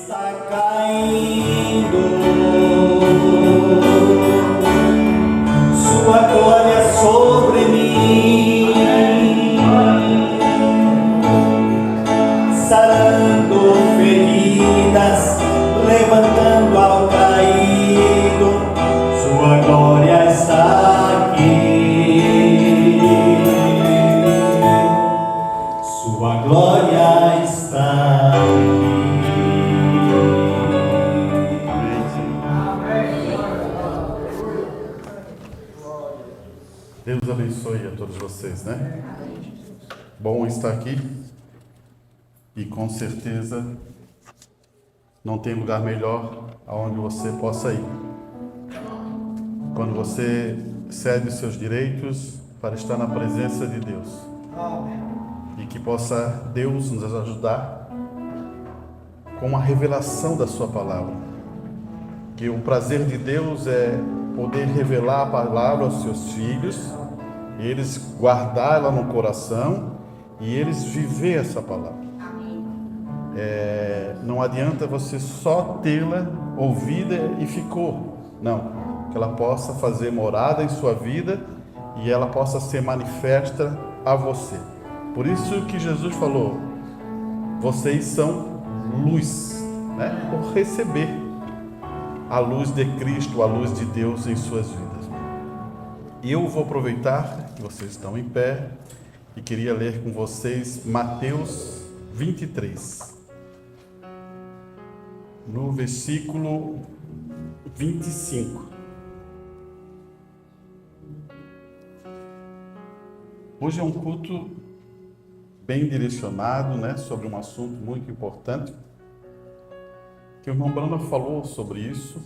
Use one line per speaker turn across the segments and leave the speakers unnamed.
está caindo, sua glória sobre mim, sarando feridas, levantando ao caído, sua glória está aqui, sua glória está aqui.
Deus abençoe a todos vocês, né? Bom estar aqui e com certeza não tem lugar melhor aonde você possa ir. Quando você cede os seus direitos para estar na presença de Deus. E que possa Deus nos ajudar com a revelação da sua palavra. Que o prazer de Deus é poder revelar a palavra aos seus filhos, eles guardar ela no coração e eles viver essa palavra. Não adianta você só tê-la ouvida e ficou. Não, que ela possa fazer morada em sua vida e ela possa ser manifesta a você. Por isso que Jesus falou, vocês são luz, né? Por receber a luz de Cristo, a luz de Deus em suas vidas. E eu vou aproveitar que vocês estão em pé e queria ler com vocês Mateus 23, no versículo 25. Hoje é um culto bem direcionado, né, sobre um assunto muito importante, que o irmão Brana falou sobre isso.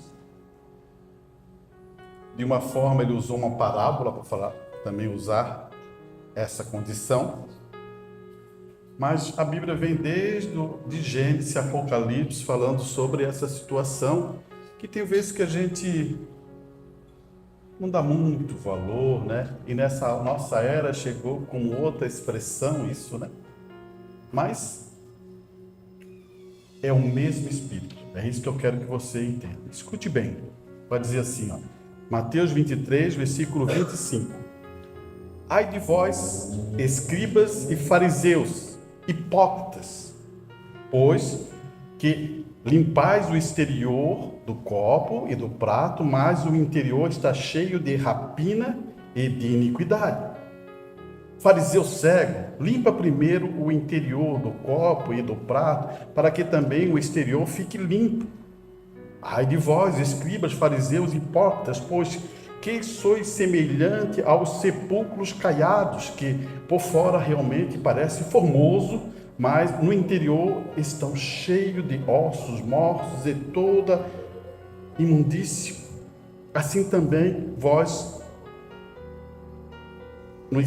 De uma forma, ele usou uma parábola para falar, também usar essa condição. Mas a Bíblia vem de Gênesis, Apocalipse, falando sobre essa situação, que tem vezes que a gente não dá muito valor, né? E nessa nossa era chegou com outra expressão isso, né? Mas é o mesmo Espírito. É isso que eu quero que você entenda. Escute bem. Vai dizer assim, ó. Mateus 23, versículo 25. Ai de vós, escribas e fariseus, hipócritas, pois que limpais o exterior do copo e do prato, mas o interior está cheio de rapina e de iniquidade. Fariseu cego, limpa primeiro o interior do copo e do prato, para que também o exterior fique limpo. Ai de vós, escribas, fariseus, hipócritas, pois que sois semelhante aos sepulcros caiados, que por fora realmente parece formoso, mas no interior estão cheios de ossos mortos e toda imundícia. Assim também vós, no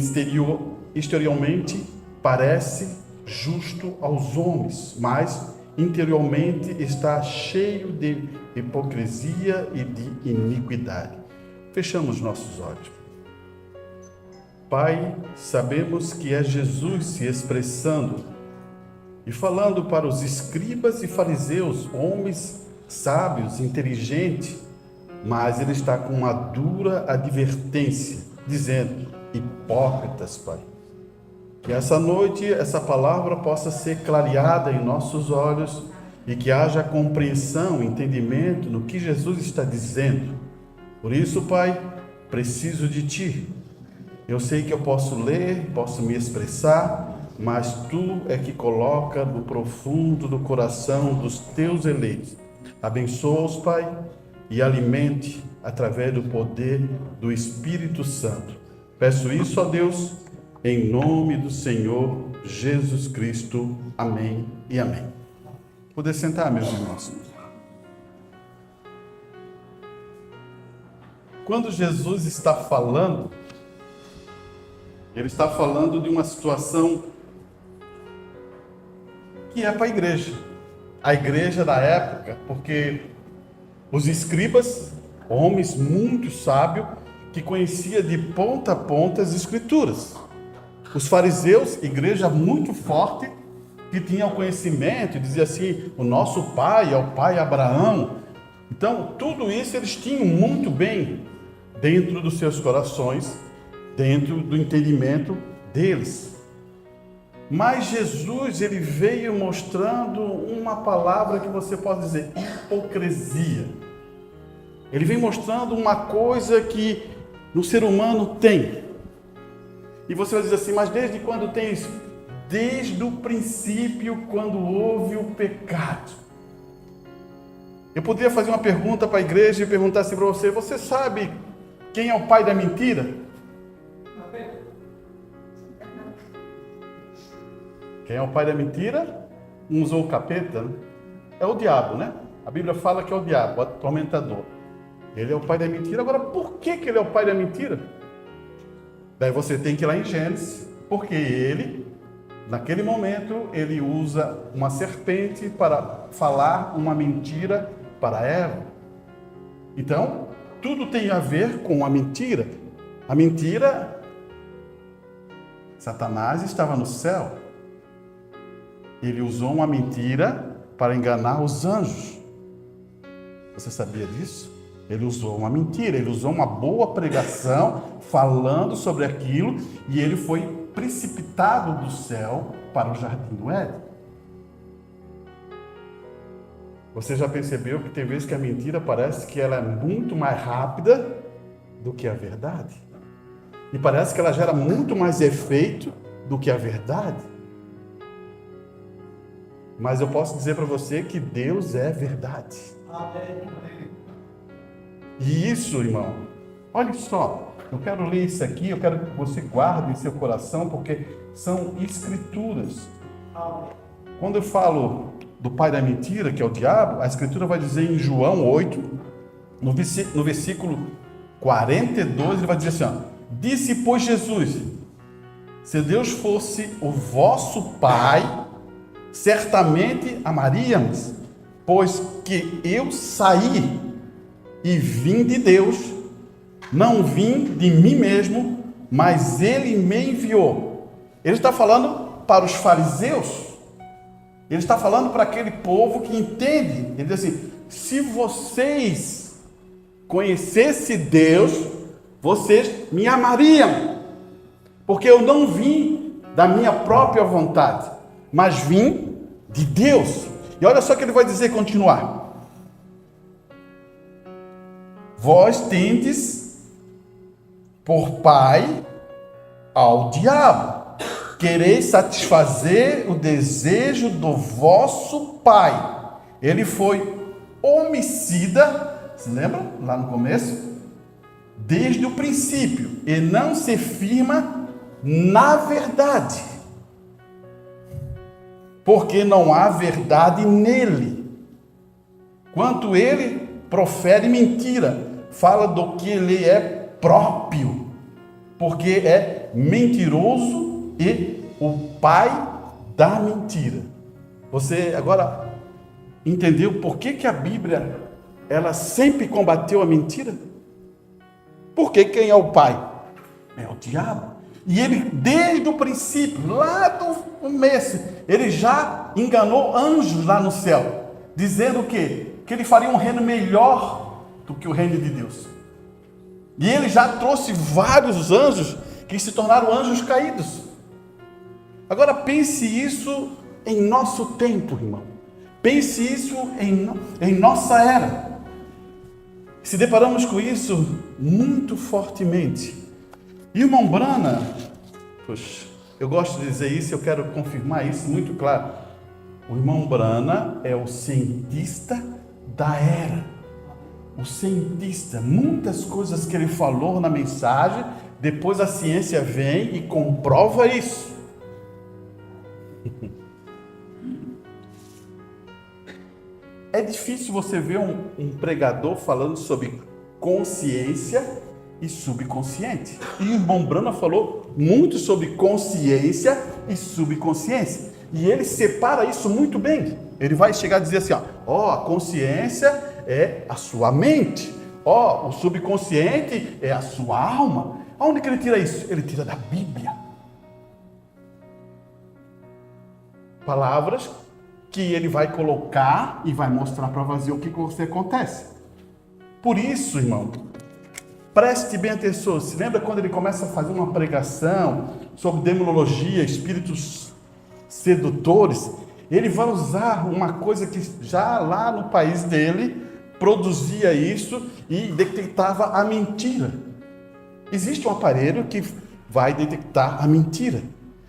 exteriormente parece justo aos homens, mas interiormente está cheio de hipocrisia e de iniquidade. Fechamos nossos olhos. Pai, sabemos que é Jesus se expressando e falando para os escribas e fariseus, homens sábios, inteligentes, mas ele está com uma dura advertência, dizendo: hipócritas, Pai. Que essa noite essa palavra possa ser clareada em nossos olhos e que haja compreensão, entendimento no que Jesus está dizendo. Por isso, Pai, preciso de Ti. Eu sei que eu posso ler, posso me expressar, mas Tu é que coloca no profundo do coração dos Teus eleitos. Abençoa-os, Pai, e alimente através do poder do Espírito Santo. Peço isso a Deus, em nome do Senhor Jesus Cristo. Amém e amém. Poder sentar, meus irmãos. Quando Jesus está falando, ele está falando de uma situação que é para a igreja da época, porque os escribas, homens muito sábios, que conhecia de ponta a ponta as escrituras. Os fariseus, igreja muito forte, que tinha o conhecimento e dizia assim, o nosso pai é o pai Abraão. Então, tudo isso eles tinham muito bem dentro dos seus corações, dentro do entendimento deles. Mas Jesus, ele veio mostrando uma palavra que você pode dizer, hipocrisia. Ele vem mostrando uma coisa que no ser humano tem. E você vai dizer assim, mas desde quando tem isso? Desde o princípio, quando houve o pecado. Eu poderia fazer uma pergunta para a igreja e perguntar assim para você, você sabe quem é o pai da mentira? Quem é o pai da mentira? Um usou o capeta, né? É o diabo, né? A Bíblia fala que é o diabo, o atormentador. Ele é o pai da mentira. Agora, por que ele é o pai da mentira? Daí você tem que ir lá em Gênesis, porque ele, naquele momento, ele usa uma serpente para falar uma mentira para Eva. Então, tudo tem a ver com a mentira. A mentira, Satanás estava no céu. Ele usou uma mentira para enganar os anjos. Você sabia disso? Ele usou uma mentira, ele usou uma boa pregação falando sobre aquilo e ele foi precipitado do céu para o jardim do Éden. Você já percebeu que tem vezes que a mentira parece que ela é muito mais rápida do que a verdade? E parece que ela gera muito mais efeito do que a verdade? Mas eu posso dizer para você que Deus é verdade. Amém. E isso, irmão, olha só, eu quero ler isso aqui, eu quero que você guarde em seu coração, porque são escrituras. Quando eu falo do pai da mentira, que é o diabo, a escritura vai dizer em João 8, no versículo 42, ele vai dizer assim, ó, disse, pois, Jesus, se Deus fosse o vosso pai, certamente amaríamos, pois que eu saí e vim de Deus, não vim de mim mesmo, mas Ele me enviou. Ele está falando para os fariseus, ele está falando para aquele povo que entende. Ele diz assim, se vocês conhecessem Deus, vocês me amariam, porque eu não vim da minha própria vontade, mas vim de Deus. E olha só o que ele vai dizer, continuar. Vós tendes por pai ao diabo, quereis satisfazer o desejo do vosso pai. Ele foi homicida, se lembra? Lá no começo? Desde o princípio, e não se firma na verdade, porque não há verdade nele. Quanto ele profere mentira, fala do que ele é próprio, porque é mentiroso e o pai da mentira. Você agora entendeu por que a Bíblia ela sempre combateu a mentira? Porque quem é o pai? É o diabo. E ele, desde o princípio, lá do começo, ele já enganou anjos lá no céu, dizendo o quê? Que ele faria um reino melhor do que o reino de Deus. E ele já trouxe vários anjos que se tornaram anjos caídos. Agora pense isso em nosso tempo, irmão. Pense isso em nossa era. Se deparamos com isso muito fortemente. Irmão Brana, poxa, eu gosto de dizer isso, eu quero confirmar isso muito claro. O irmão Brana é o cientista da era. O cientista, muitas coisas que ele falou na mensagem, depois a ciência vem e comprova isso. É difícil você ver um pregador falando sobre consciência e subconsciente. E o irmão Brana falou muito sobre consciência e subconsciência. E ele separa isso muito bem. Ele vai chegar a dizer assim, ó, a consciência é a sua mente. O subconsciente é a sua alma. Aonde que ele tira isso? Ele tira da Bíblia. palavras que ele vai colocar e vai mostrar para você o que com você acontece. Por isso, irmão, preste bem atenção. Se lembra quando ele começa a fazer uma pregação sobre demonologia, espíritos sedutores? Ele vai usar uma coisa que já lá no país dele produzia isso e detectava a mentira. Existe um aparelho que vai detectar a mentira,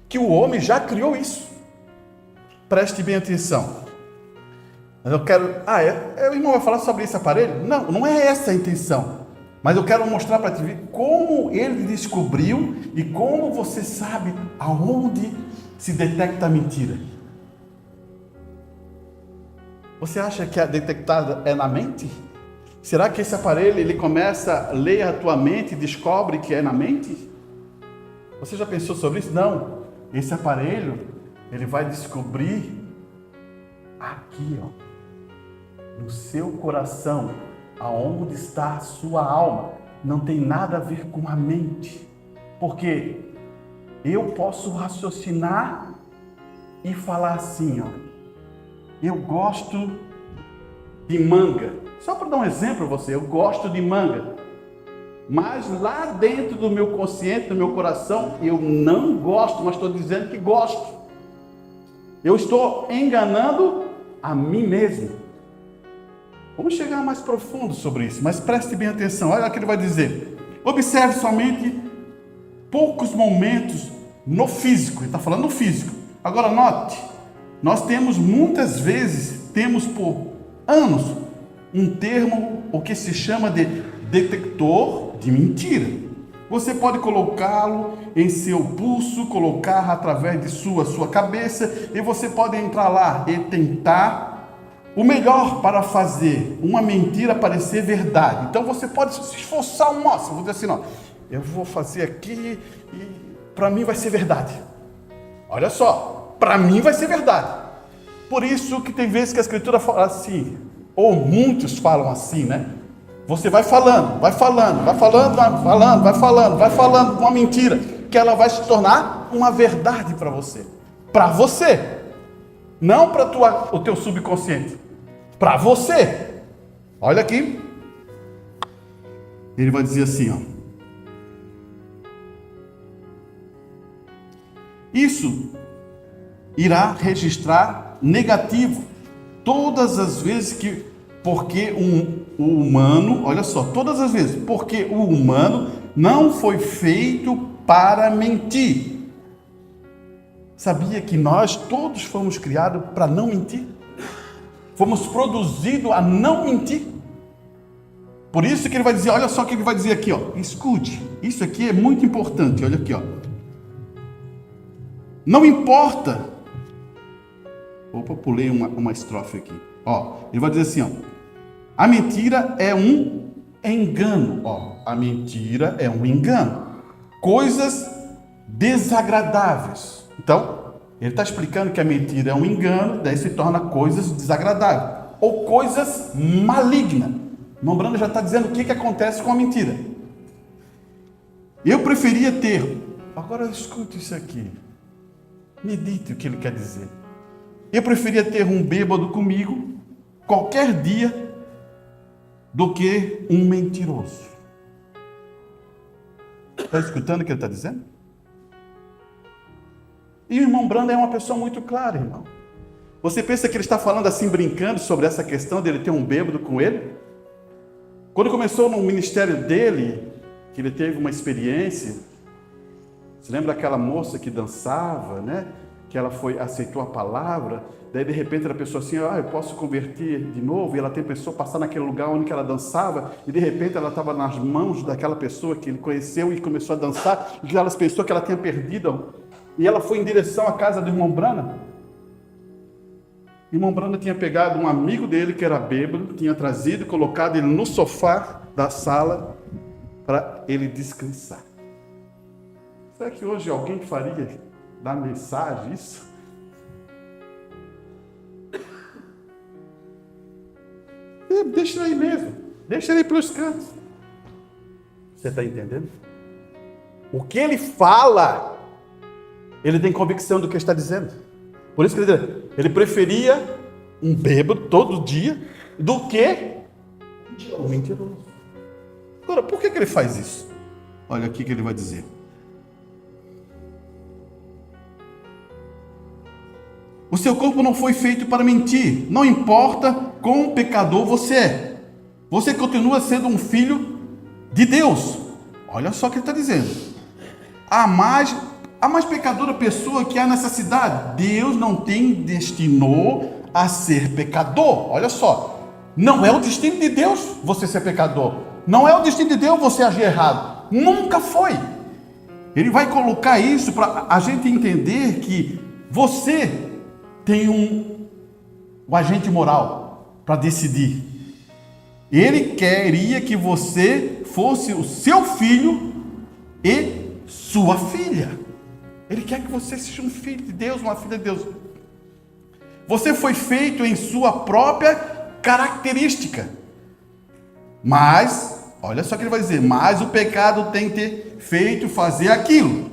que o homem já criou isso. Preste bem atenção. Eu quero... o irmão vai falar sobre esse aparelho? Não, não é essa a intenção. Mas eu quero mostrar para ti como ele descobriu e como você sabe aonde se detecta a mentira. Você acha que a detectada é na mente? Será que esse aparelho ele começa a ler a tua mente e descobre que é na mente? Você já pensou sobre isso? Não. Esse aparelho ele vai descobrir aqui, no seu coração, aonde está a sua alma. Não tem nada a ver com a mente. Porque eu posso raciocinar e falar assim, eu gosto de manga. Só para dar um exemplo a você, eu gosto de manga. Mas lá dentro do meu consciente, do meu coração, eu não gosto, mas estou dizendo que gosto. Eu estou enganando a mim mesmo. Vamos chegar mais profundo sobre isso, mas preste bem atenção. Olha o que ele vai dizer. Observe somente poucos momentos no físico. Ele está falando no físico. Agora note, nós temos muitas vezes, temos por anos, um termo, o que se chama de detector de mentira. Você pode colocá-lo em seu pulso, colocar através de sua cabeça, e você pode entrar lá e tentar o melhor para fazer uma mentira parecer verdade. Então você pode se esforçar, vou dizer assim, eu vou fazer aqui e para mim vai ser verdade. Olha só, para mim vai ser verdade. Por isso que tem vezes que a Escritura fala assim, ou muitos falam assim, né? Você vai falando uma mentira, que ela vai se tornar uma verdade para você. Para você. Não para o teu subconsciente. Para você. Olha aqui. Ele vai dizer assim, isso irá registrar negativo todas as vezes que... Porque o humano, olha só, todas as vezes, porque o humano não foi feito para mentir. Sabia que nós todos fomos criados para não mentir? Fomos produzidos a não mentir. Por isso que ele vai dizer, olha só o que ele vai dizer aqui, escute, isso aqui é muito importante, olha aqui, Não importa. Opa, pulei uma estrofe aqui. Ele vai dizer assim, a mentira é um engano. A mentira é um engano. Coisas desagradáveis. Então, ele está explicando que a mentira é um engano, daí se torna coisas desagradáveis. Ou coisas malignas. Irmão Brando já está dizendo o que acontece com a mentira. Eu preferia ter... Agora escute isso aqui. Medite o que ele quer dizer. Eu preferia ter um bêbado comigo, qualquer dia, do que um mentiroso. Está escutando o que ele está dizendo? E o irmão Brando é uma pessoa muito clara, irmão. Você pensa que ele está falando assim, brincando sobre essa questão dele ter um bêbado com ele? Quando começou no ministério dele, que ele teve uma experiência, você lembra daquela moça que dançava, né? Que ela aceitou a palavra, daí de repente a pessoa assim, eu posso converter de novo, e ela tem pessoa passar naquele lugar onde ela dançava, e de repente ela estava nas mãos daquela pessoa que ele conheceu e começou a dançar, e aquelas pessoas que ela tinha perdido, e ela foi em direção à casa do irmão Brana. O irmão Brana tinha pegado um amigo dele que era bêbado, tinha trazido e colocado ele no sofá da sala para ele descansar. Será que hoje alguém faria dar mensagem isso? Deixa ele aí mesmo, deixa ele pelos cantos. Você está entendendo? O que ele fala, ele tem convicção do que está dizendo. Por isso que ele preferia um bêbado todo dia do que um mentiroso. Agora, por que ele faz isso? Olha aqui que ele vai dizer. O seu corpo não foi feito para mentir. Não importa quão pecador você é. Você continua sendo um filho de Deus. Olha só o que ele está dizendo. A mais pecadora pessoa que há nessa cidade. Deus não tem destinou a ser pecador. Olha só. Não é o destino de Deus você ser pecador. Não é o destino de Deus você agir errado. Nunca foi. Ele vai colocar isso para a gente entender que você tem um agente moral para decidir. Ele queria que você fosse o seu filho e sua filha. Ele quer que você seja um filho de Deus, uma filha de Deus. Você foi feito em sua própria característica. Mas, olha só o que ele vai dizer, mas o pecado tem te feito fazer aquilo.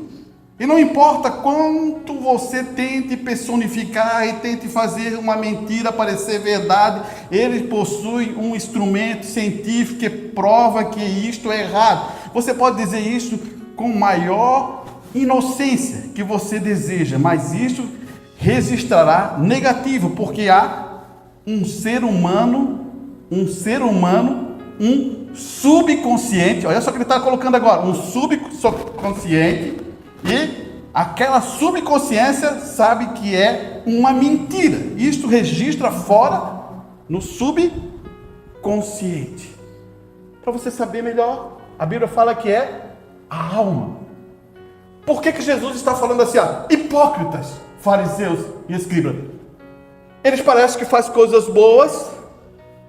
E não importa quanto você tente personificar e tente fazer uma mentira parecer verdade, ele possui um instrumento científico que prova que isto é errado. Você pode dizer isso com maior inocência que você deseja, mas isso registrará negativo, porque há um ser humano, um subconsciente, olha só o que ele está colocando agora, um subconsciente. E aquela subconsciência sabe que é uma mentira. Isto registra fora no subconsciente. Para você saber melhor, a Bíblia fala que é a alma. Por que Jesus está falando assim? Hipócritas, fariseus e escribas. Eles parecem que fazem coisas boas,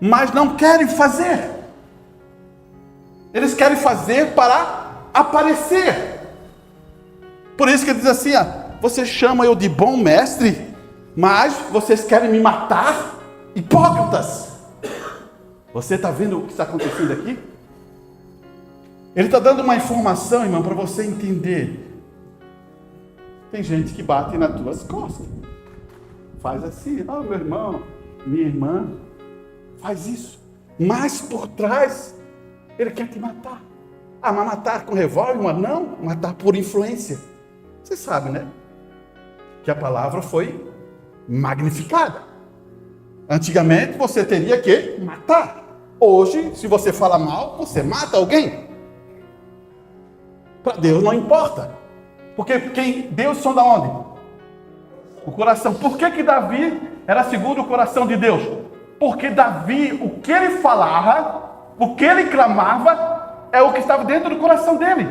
mas não querem fazer. Eles querem fazer para aparecer. Por isso que ele diz assim, você chama eu de bom mestre, mas vocês querem me matar? Hipócritas! Você está vendo o que está acontecendo aqui? Ele está dando uma informação, irmão, para você entender. Tem gente que bate nas tuas costas. Faz assim, meu irmão, minha irmã, faz isso. Mas por trás, ele quer te matar. Mas matar com revólver, mas não, matar por influência. Você sabe, né? Que a palavra foi magnificada. Antigamente você teria que matar. Hoje, se você fala mal, você mata alguém. Para Deus não importa. Porque Deus sonda onde? O coração. Por que Davi era segundo o coração de Deus? Porque Davi, o que ele falava, o que ele clamava, é o que estava dentro do coração dele.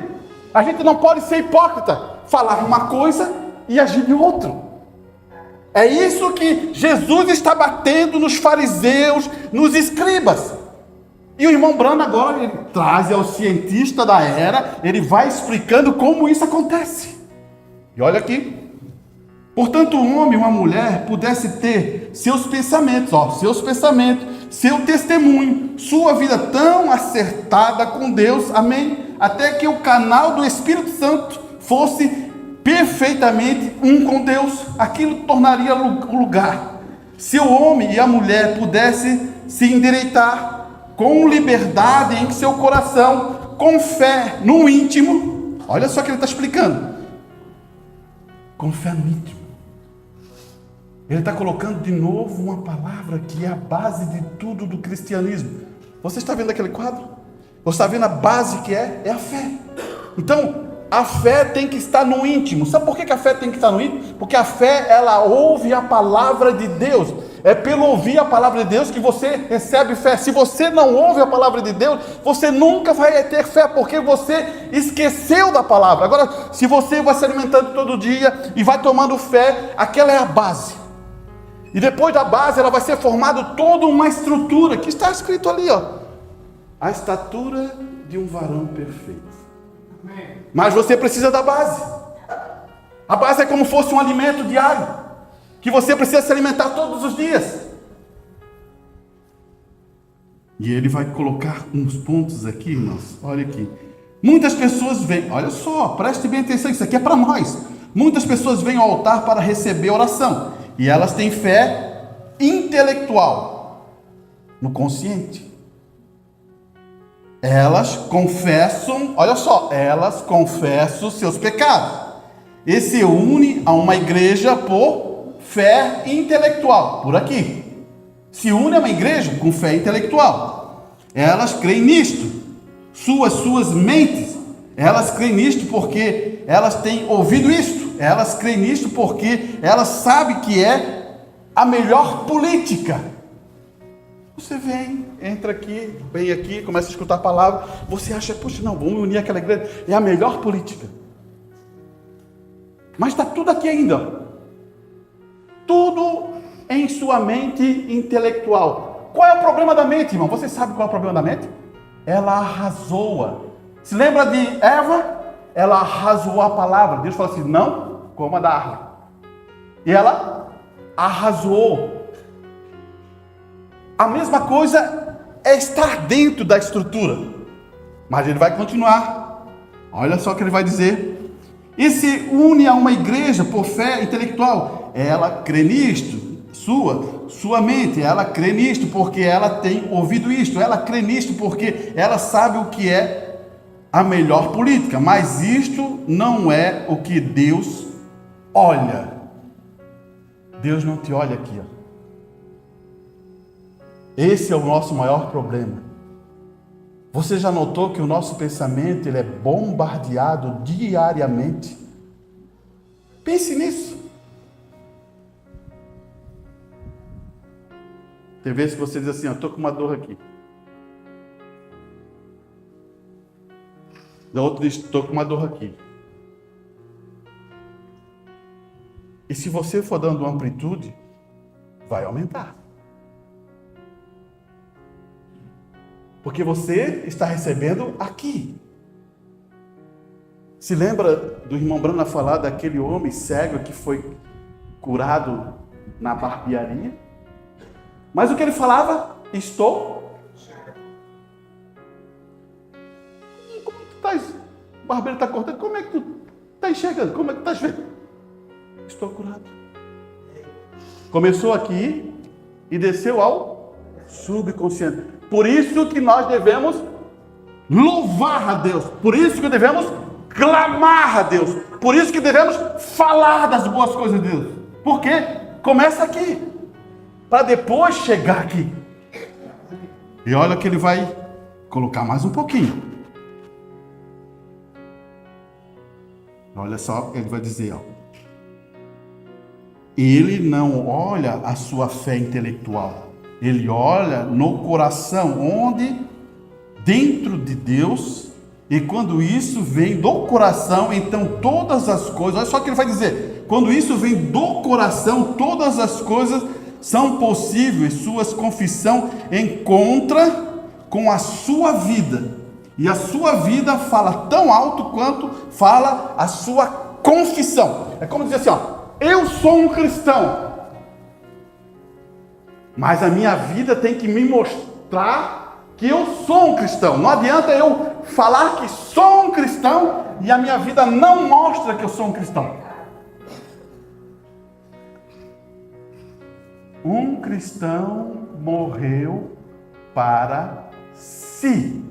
A gente não pode ser hipócrita. Falar uma coisa e agir de outro. É isso que Jesus está batendo nos fariseus, nos escribas. E o irmão Brando agora ele traz ao cientista da era, ele vai explicando como isso acontece. E olha aqui. Portanto, um homem e uma mulher pudesse ter seus pensamentos, seu testemunho, sua vida tão acertada com Deus, amém? Até que o canal do Espírito Santo fosse perfeitamente um com Deus, aquilo tornaria lugar. Se o homem e a mulher pudessem se endireitar com liberdade em seu coração, com fé no íntimo, olha só o que ele está explicando. Com fé no íntimo. Ele está colocando de novo uma palavra que é a base de tudo do cristianismo. Você está vendo aquele quadro? Você está vendo a base que é a fé. Então, a fé tem que estar no íntimo. Sabe por que a fé tem que estar no íntimo? Porque a fé, ela ouve a palavra de Deus. É pelo ouvir a palavra de Deus que você recebe fé. Se você não ouve a palavra de Deus, você nunca vai ter fé, porque você esqueceu da palavra. Agora, se você vai se alimentando todo dia e vai tomando fé, aquela é a base. E depois da base, ela vai ser formada toda uma estrutura, que está escrito ali, a estatura de um varão perfeito. Mas você precisa da base. A base é como se fosse um alimento diário, que você precisa se alimentar todos os dias. E ele vai colocar uns pontos aqui, irmãos. Olha aqui. Muitas pessoas vêm, olha só, preste bem atenção, isso aqui é para nós. Muitas pessoas vêm ao altar para receber oração. E elas têm fé intelectual, no consciente. Elas confessam, olha só, elas confessam seus pecados. E se une a uma igreja por fé intelectual, por aqui. Se une a uma igreja com fé intelectual. Elas creem nisto. Suas mentes, elas creem nisto porque elas têm ouvido isto. Elas creem nisto porque elas sabem que é a melhor política. Você entra aqui, vem aqui, começa a escutar a palavra. Você acha, poxa, não, vamos unir aquela igreja. É a melhor política. Mas está tudo aqui ainda. Tudo em sua mente intelectual. Qual é o problema da mente, irmão? Você sabe qual é o problema da mente? Ela arrasou. Se lembra de Eva? Ela arrasou a palavra. Deus falou assim, não coma da árvore. E ela arrasou. A mesma coisa é estar dentro da estrutura. Mas ele vai continuar. Olha só o que ele vai dizer. E se une a uma igreja por fé intelectual. Ela crê nisto. Sua mente, ela crê nisto porque ela tem ouvido isto. Ela crê nisto porque ela sabe o que é a melhor política. Mas isto não é o que Deus olha. Deus não te olha aqui, ó. Esse é o nosso maior problema. Você já notou que o nosso pensamento ele é bombardeado diariamente? Pense nisso. Tem vezes que você diz assim, eu estou com uma dor aqui. Da outra diz, estou com uma dor aqui. E se você for dando amplitude, vai aumentar. Porque você está recebendo aqui. Se lembra do irmão Brana falar daquele homem cego que foi curado na barbearia? Mas o que ele falava? Estou. Como tu estás? O barbeiro está cortando. Como é que tu está enxergando? Como é que tu estás vendo? Estou curado. Começou aqui e desceu ao subconsciente. Por isso que nós devemos louvar a Deus. Por isso que devemos clamar a Deus. Por isso que devemos falar das boas coisas de Deus. Porque começa aqui, para depois chegar aqui. E olha que ele vai colocar mais um pouquinho. Olha só, ele vai dizer, ó. Ele não olha a sua fé intelectual. Ele olha no coração, onde dentro de Deus, e quando isso vem do coração, então todas as coisas, olha só o que ele vai dizer, quando isso vem do coração, todas as coisas são possíveis, suas confissão encontra com a sua vida, e a sua vida fala tão alto quanto fala a sua confissão. É como dizer assim, ó, eu sou um cristão, mas a minha vida tem que me mostrar que eu sou um cristão. Não adianta eu falar que sou um cristão e a minha vida não mostra que eu sou um cristão. Um cristão morreu para si.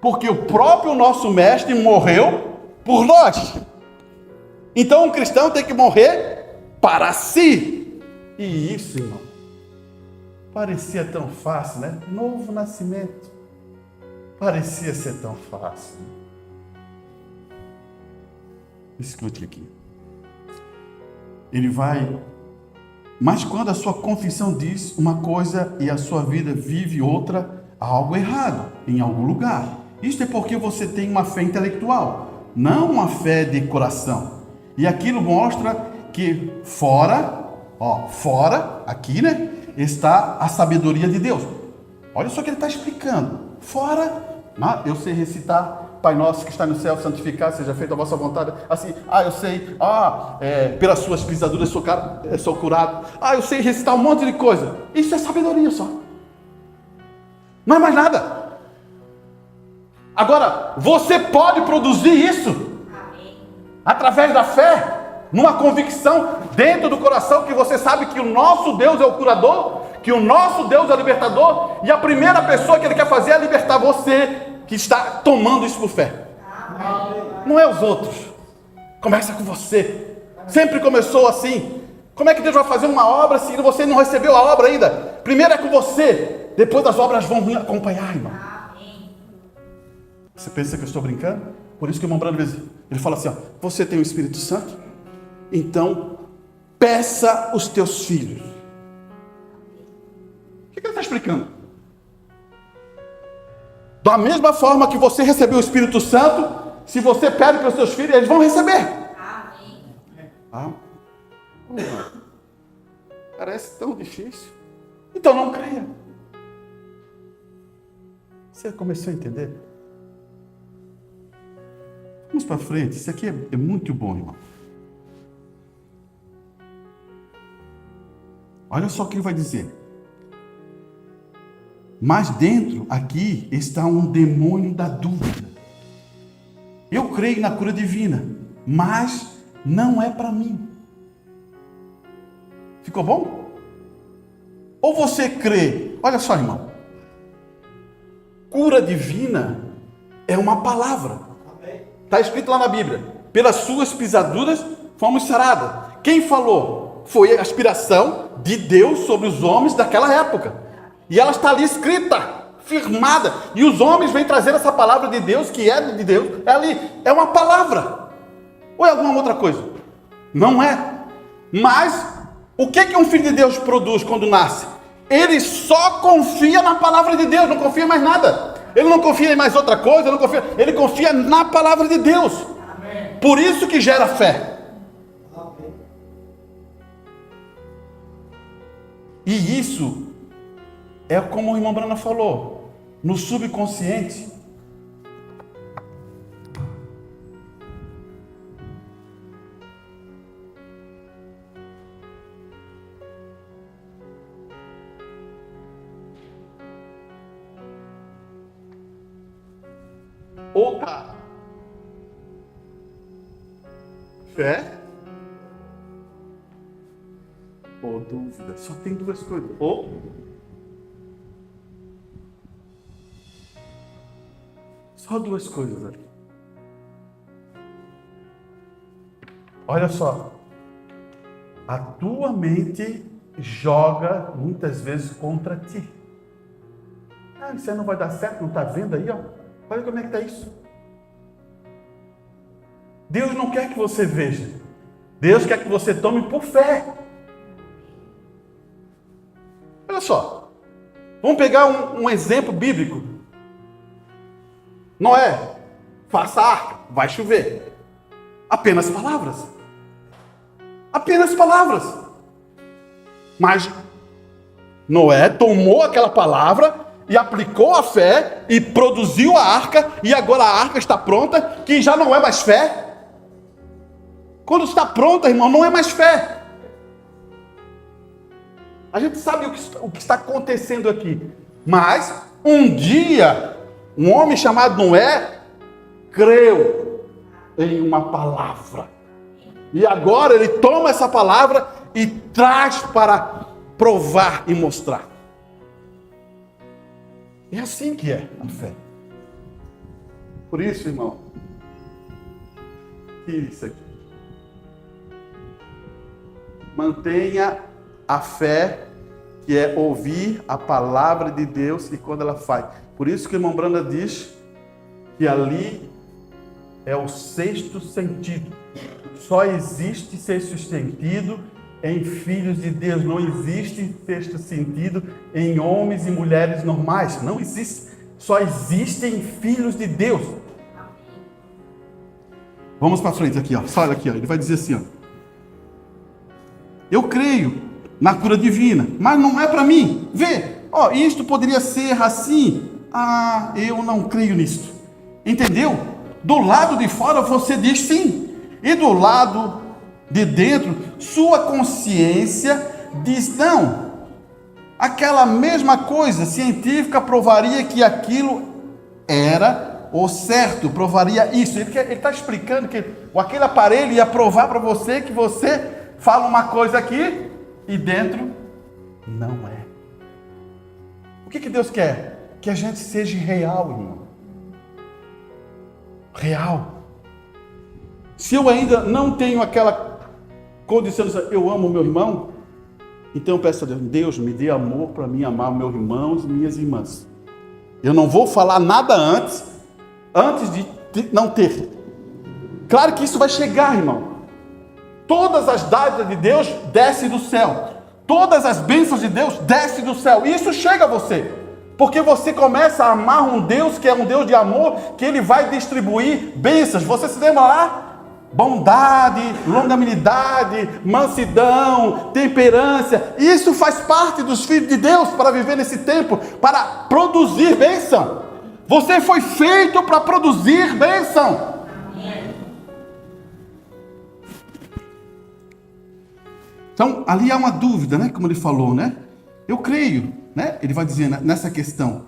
Porque o próprio nosso mestre morreu por nós. Então um cristão tem que morrer para si. E isso, irmão, parecia tão fácil, né? Novo nascimento. Parecia ser tão fácil. Escute aqui. Ele vai... Mas quando a sua confissão diz uma coisa e a sua vida vive outra, há algo errado em algum lugar. Isto é porque você tem uma fé intelectual, não uma fé de coração. E aquilo mostra que fora, aqui, né, está a sabedoria de Deus. Olha só o que ele está explicando. Fora, eu sei recitar Pai Nosso que está no céu, santificado seja feita a vossa vontade. Assim, eu sei, pelas suas pisaduras sou curado. Eu sei recitar um monte de coisa. Isso é sabedoria só. Não é mais nada. Agora, você pode produzir isso através da fé. numa convicção dentro do coração que você sabe que o nosso Deus é o curador, que o nosso Deus é o libertador, e a primeira pessoa que Ele quer fazer é libertar você que está tomando isso por fé. Não é os outros. Começa com você. Sempre começou assim. Como é que Deus vai fazer uma obra se você não recebeu a obra ainda? Primeiro é com você, depois as obras vão vir acompanhar, irmão. Você pensa que eu estou brincando? Por isso que o irmão Brando, ele fala assim, ó, você tem o Espírito Santo? Então, peça os teus filhos. O que ele está explicando? Da mesma forma que você recebeu o Espírito Santo, se você pede para os seus filhos, eles vão receber. Amém. Parece tão difícil. Então não creia. Você começou a entender? Vamos para frente. Isso aqui é muito bom, irmão. Olha só o que ele vai dizer. Mas dentro, aqui, está um demônio da dúvida. Eu creio na cura divina, mas não é para mim. Ficou bom? Ou você crê, olha só, irmão. Cura divina é uma palavra. Está escrito lá na Bíblia. Pelas suas pisaduras fomos sarados. Quem falou? Foi a aspiração de Deus sobre os homens daquela época. E ela está ali escrita, firmada. E os homens vêm trazer essa palavra de Deus, que é de Deus, é ali. É uma palavra. Ou é alguma outra coisa? Não é. Mas, o que um filho de Deus produz quando nasce? Ele só confia na palavra de Deus, não confia em mais nada. Ele não confia em mais outra coisa, ele confia na palavra de Deus. Amém. Por isso que gera fé. Amém. E isso é como o irmão Brana falou, no subconsciente. Ou tá fé ou dúvida. Só tem duas coisas. Ou só duas coisas aqui. Olha só. A tua mente joga muitas vezes contra ti. Ah, isso aí não vai dar certo, não está vendo aí, ó? Olha como é que está isso. Deus não quer que você veja. Deus quer que você tome por fé. Olha só. Vamos pegar um exemplo bíblico. Noé, faça a arca, vai chover. Apenas palavras. Apenas palavras. Mas Noé tomou aquela palavra e aplicou a fé e produziu a arca, e agora a arca está pronta, que já não é mais fé. Quando está pronta, irmão, não é mais fé. A gente sabe o que está acontecendo aqui. Mas, um dia, um homem chamado Noé creu em uma palavra. E agora ele toma essa palavra e traz para provar e mostrar. É assim que é a fé. Por isso, irmão, tire isso aqui. Mantenha a fé, que é ouvir a palavra de Deus e quando ela faz. Por isso que o irmão Branda diz que ali é o sexto sentido. Só existe sexto sentido em filhos de Deus, não existe sexto sentido em homens e mulheres normais, não existe, só existem filhos de Deus. Vamos para frente aqui, ó. Olha aqui, ó. Ele vai dizer assim, ó. Eu creio na cura divina, mas não é para mim. Vê, ó, isto poderia ser assim. Ah, eu não creio nisso. Entendeu? Do lado de fora você diz sim, e do lado de dentro, sua consciência diz não. Aquela mesma coisa científica provaria que aquilo era o certo provaria isso. Ele está explicando que aquele aparelho ia provar para você que você fala uma coisa aqui e dentro não é. O que Deus quer? Que a gente seja real, irmão. Real. Se eu ainda não tenho aquela condição de dizer, eu amo o meu irmão, então eu peço a Deus, Deus me dê amor para mim amar meus irmãos e minhas irmãs. Eu não vou falar nada antes de não ter. Claro que isso vai chegar, irmão. Todas as dádivas de Deus descem do céu. Todas as bênçãos de Deus descem do céu. E isso chega a você. Porque você começa a amar um Deus que é um Deus de amor, que Ele vai distribuir bênçãos. Você se lembra lá? Bondade, longanimidade, mansidão, temperança. Isso faz parte dos filhos de Deus para viver nesse tempo, para produzir bênção. Você foi feito para produzir bênção. Então, ali há uma dúvida, né? Como ele falou, né? Eu creio, né? Ele vai dizer nessa questão.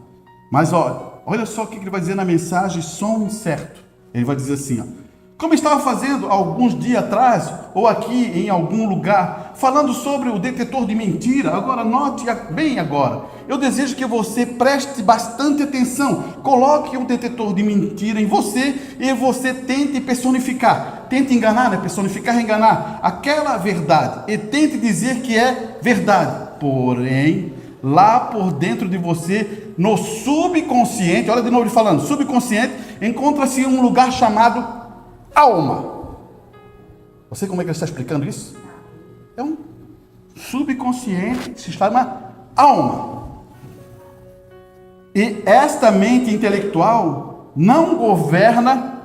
Mas olha só o que ele vai dizer na mensagem som incerto. Ele vai dizer assim, ó. Como estava fazendo alguns dias atrás, ou aqui em algum lugar, falando sobre o detetor de mentira. Agora, note bem agora. Eu desejo que você preste bastante atenção. Coloque um detetor de mentira em você e você tente personificar. Tente enganar, né? Personificar, enganar aquela verdade. E tente dizer que é verdade. Porém, lá por dentro de você, no subconsciente, olha de novo ele falando, subconsciente, encontra-se um lugar chamado alma. Você como é que ele está explicando isso? É um subconsciente que se chama alma. E esta mente intelectual não governa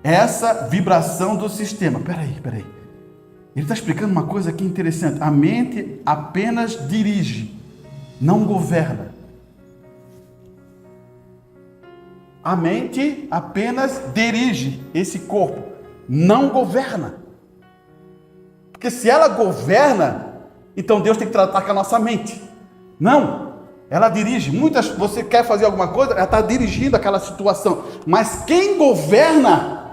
essa vibração do sistema. Peraí. Ele está explicando uma coisa aqui interessante. A mente apenas dirige, não governa. A mente apenas dirige esse corpo, não governa. Porque se ela governa, então Deus tem que tratar com a nossa mente. Não, ela dirige. Você quer fazer alguma coisa, ela está dirigindo aquela situação. Mas quem governa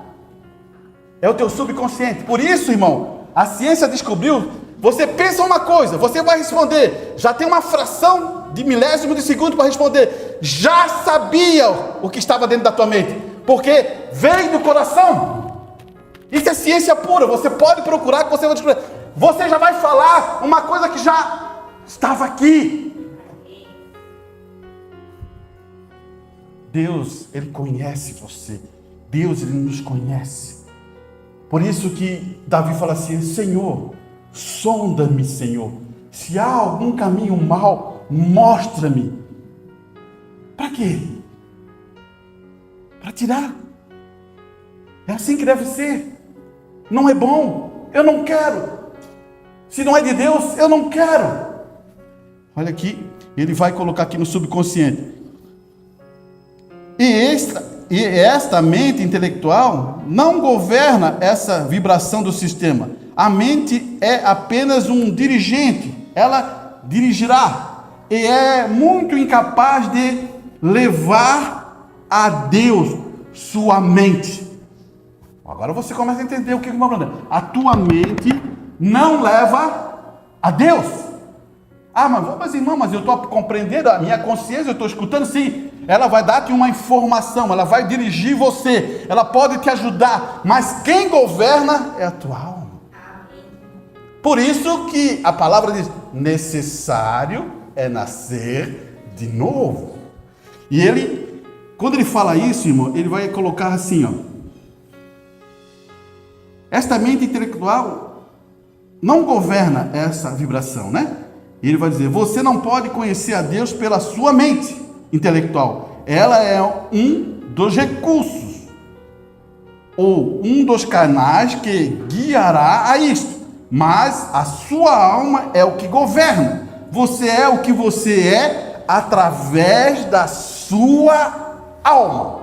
é o teu subconsciente. Por isso, irmão, a ciência descobriu, você pensa uma coisa, você vai responder, já tem uma fração de milésimo de segundo para responder, já sabia o que estava dentro da tua mente, porque veio do coração. Isso é ciência pura, você pode procurar que você vai descobrir. Você já vai falar uma coisa que já estava aqui. Deus, Ele conhece você. Deus, Ele nos conhece. Por isso que Davi fala assim, Senhor, sonda-me, Senhor. Se há algum caminho mau, mostra-me. Para quê? Para tirar. É assim que deve ser. Não é bom. Eu não quero. Se não é de Deus, eu não quero. Olha aqui, ele vai colocar aqui no subconsciente. E esta mente intelectual não governa essa vibração do sistema. A mente é apenas um dirigente. Ela dirigirá. E é muito incapaz de levar a Deus sua mente. Agora você começa a entender o que eu estou falando. A tua mente não leva a Deus. Ah, mas irmão, mas eu estou compreendendo, a minha consciência, eu estou escutando, sim. Ela vai dar-te uma informação, ela vai dirigir você, ela pode te ajudar, mas quem governa é a tua alma. Por isso que a palavra diz, necessário é nascer de novo. E ele, quando ele fala isso, irmão, ele vai colocar assim, ó. Esta mente intelectual não governa essa vibração, né? E ele vai dizer, você não pode conhecer a Deus pela sua mente intelectual. Ela é um dos recursos, ou um dos canais que guiará a isto. Mas a sua alma é o que governa. Você é o que você é através da sua alma.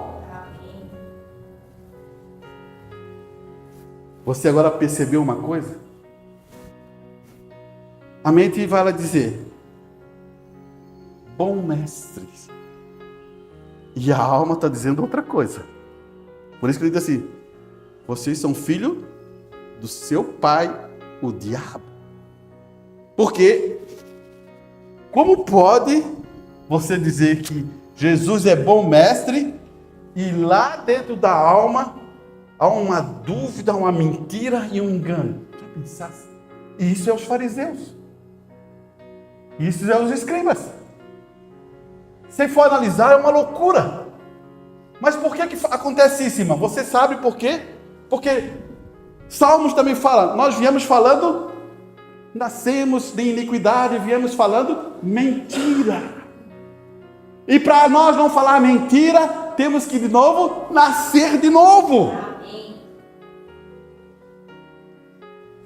Você agora percebeu uma coisa? A mente vai lá dizer, bom mestre, E a alma está dizendo outra coisa. Por isso que ele diz assim: vocês são filhos do seu pai, o diabo. Porque como pode você dizer que Jesus é bom mestre e lá dentro da alma há uma dúvida, uma mentira e um engano? Já pensasse? E isso é os fariseus. Isso é os escribas. Se for analisar, é uma loucura. Mas por que acontece isso, irmão? Você sabe por quê? Porque Salmos também fala, nós viemos falando, nascemos de iniquidade, viemos falando mentira. E para nós não falar mentira, temos que de novo nascer de novo.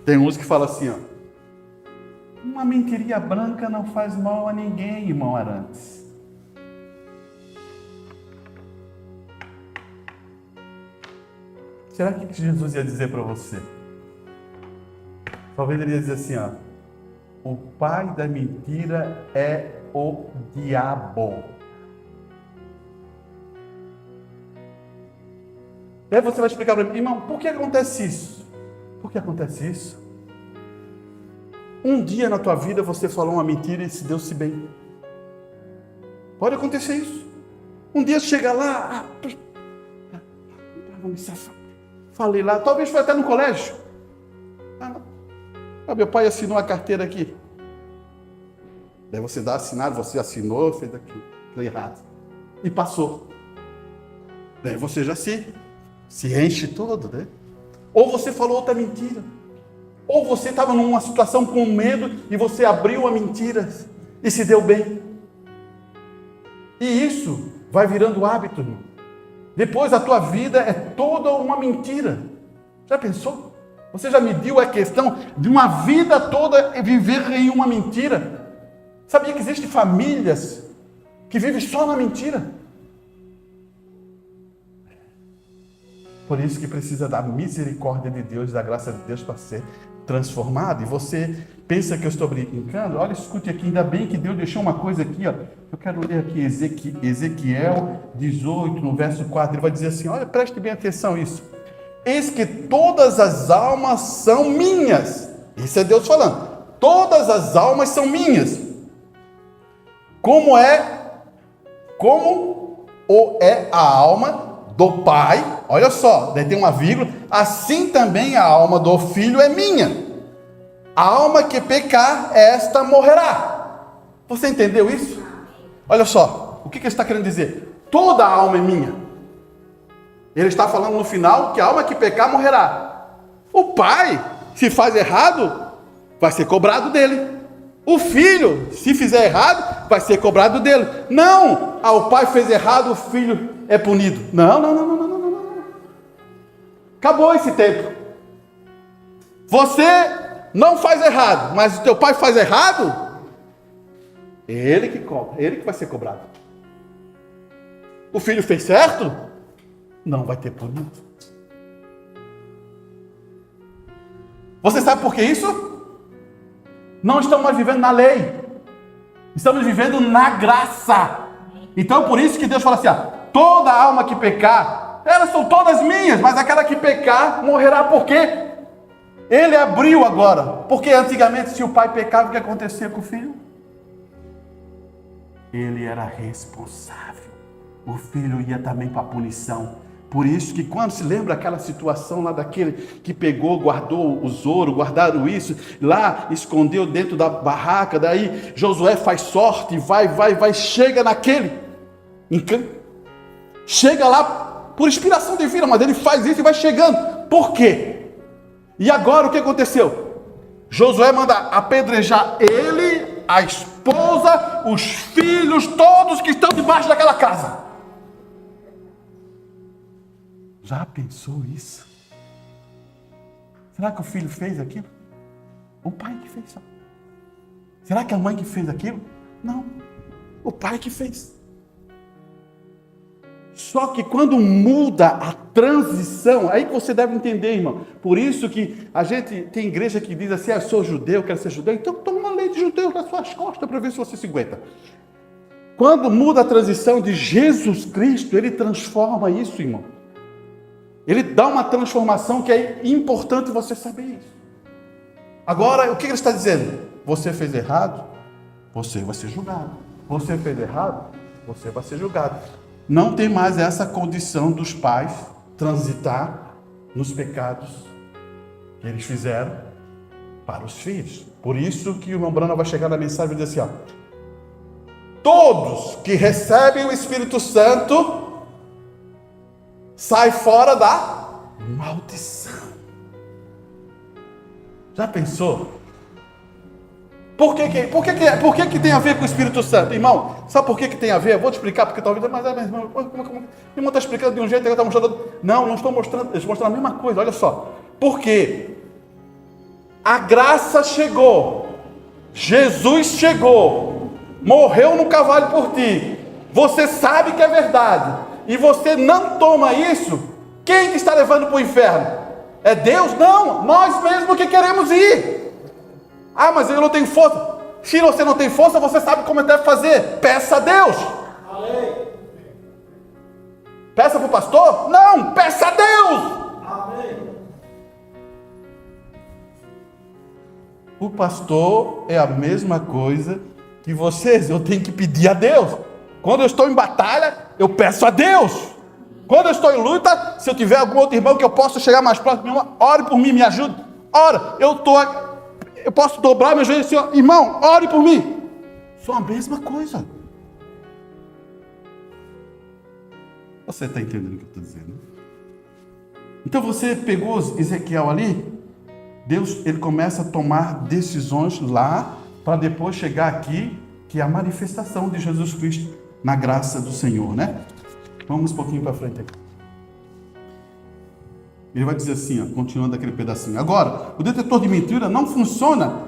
Tem uns que falam assim, ó: uma mentirinha branca não faz mal a ninguém, irmão Arantes. Será que Jesus ia dizer para você? Talvez ele ia dizer assim, ó: o pai da mentira é o diabo. E aí você vai explicar para mim: irmão, por que acontece isso? Por que acontece isso? Um dia na tua vida você falou uma mentira e se deu-se bem. Pode acontecer isso. Um dia chega lá, vou me safar. Falei lá, talvez foi até no colégio. Meu pai assinou a carteira aqui. Daí você dá assinado, você assinou, fez aquilo errado. E passou. Daí você já se enche todo, né? Ou você falou outra mentira. Ou você estava numa situação com medo e você abriu a mentira e se deu bem. E isso vai virando hábito, irmão. Depois a tua vida é toda uma mentira. Já pensou? Você já mediu a questão de uma vida toda viver em uma mentira? Sabia que existem famílias que vivem só na mentira? Por isso que precisa da misericórdia de Deus, da graça de Deus para ser transformado. E você pensa que eu estou brincando? Olha, escute aqui, ainda bem que Deus deixou uma coisa aqui, ó. Eu quero ler aqui Ezequiel 18, no verso 4, ele vai dizer assim, olha, preste bem atenção nisso. Eis que todas as almas são minhas. Isso é Deus falando. Todas as almas são minhas. Como o é a alma do Pai, olha só, daí tem uma vírgula, assim também a alma do Filho é minha. A alma que pecar, esta morrerá. Você entendeu isso? Olha só, o que ele está querendo dizer? Toda a alma é minha. Ele está falando no final que a alma que pecar morrerá. O pai, se faz errado, vai ser cobrado dele. O filho, se fizer errado, vai ser cobrado dele. Não, o pai fez errado, o filho é punido. Não. Acabou esse tempo. Você não faz errado, mas o teu pai faz errado, ele que cobra, ele que vai ser cobrado. O filho fez certo, não vai ter punido. Você sabe por que isso? Não estamos mais vivendo na lei, estamos vivendo na graça. Então por isso que Deus fala assim, toda alma que pecar, elas são todas minhas, mas aquela que pecar morrerá. Por quê? Ele abriu agora, porque antigamente se o pai pecava, o que acontecia com o filho? Ele era responsável, o filho ia também para a punição. Por isso que quando se lembra aquela situação lá daquele que pegou, guardou os ouro, guardaram isso, lá escondeu dentro da barraca, daí Josué faz sorte, vai, chega naquele, chega lá por inspiração divina, mas ele faz isso e vai chegando. Por quê? E agora o que aconteceu? Josué manda apedrejar ele, a esposa, os filhos, todos que estão debaixo daquela casa. Já pensou isso? Será que o filho fez aquilo? O pai que fez. Será que a mãe que fez aquilo? Não, o pai que fez. Só que quando muda a transição, aí que você deve entender, irmão. Por isso que a gente tem igreja que diz assim, eu sou judeu, quero ser judeu, então toma uma lei de judeu nas suas costas para ver se você se aguenta. quando muda a transição de Jesus Cristo, ele transforma isso, irmão. Ele dá uma transformação que é importante você saber isso. Agora, o que ele está dizendo? Você fez errado, você vai ser julgado. Você fez errado, você vai ser julgado. Não tem mais essa condição dos pais transitar nos pecados que eles fizeram para os filhos. Por isso que o irmão Brana vai chegar na mensagem e dizer assim, ó, todos que recebem o Espírito Santo saem fora da maldição. Já pensou? Por que tem a ver com o Espírito Santo? Irmão, sabe por que tem a ver? Eu vou te explicar, porque talvez... Mas irmão, o irmão está explicando de um jeito, ele está mostrando... Não estou mostrando, eles mostrando a mesma coisa, olha só. Por quê? A graça chegou, Jesus chegou, morreu no cavalo por ti, você sabe que é verdade, e você não toma isso, quem que está levando para o inferno? É Deus? Não, nós mesmos que queremos ir. Ah, mas eu não tenho força. Se você não tem força, você sabe como deve fazer. Peça a Deus. Amém. Peça para o pastor? Não, peça a Deus. Amém. O pastor é a mesma coisa que vocês. Eu tenho que pedir a Deus. Quando eu estou em batalha, eu peço a Deus. Quando eu estou em luta, se eu tiver algum outro irmão que eu possa chegar mais próximo, ore por mim, me ajude. Ora, eu posso dobrar meu joelho e dizer, irmão, ore por mim. Só a mesma coisa. Você está entendendo o que eu estou dizendo? Então você pegou Ezequiel ali, Deus, ele começa a tomar decisões lá, para depois chegar aqui, que é a manifestação de Jesus Cristo na graça do Senhor, né? Vamos um pouquinho para frente aqui. Ele vai dizer assim, ó, continuando aquele pedacinho. Agora, o detetor de mentira não funciona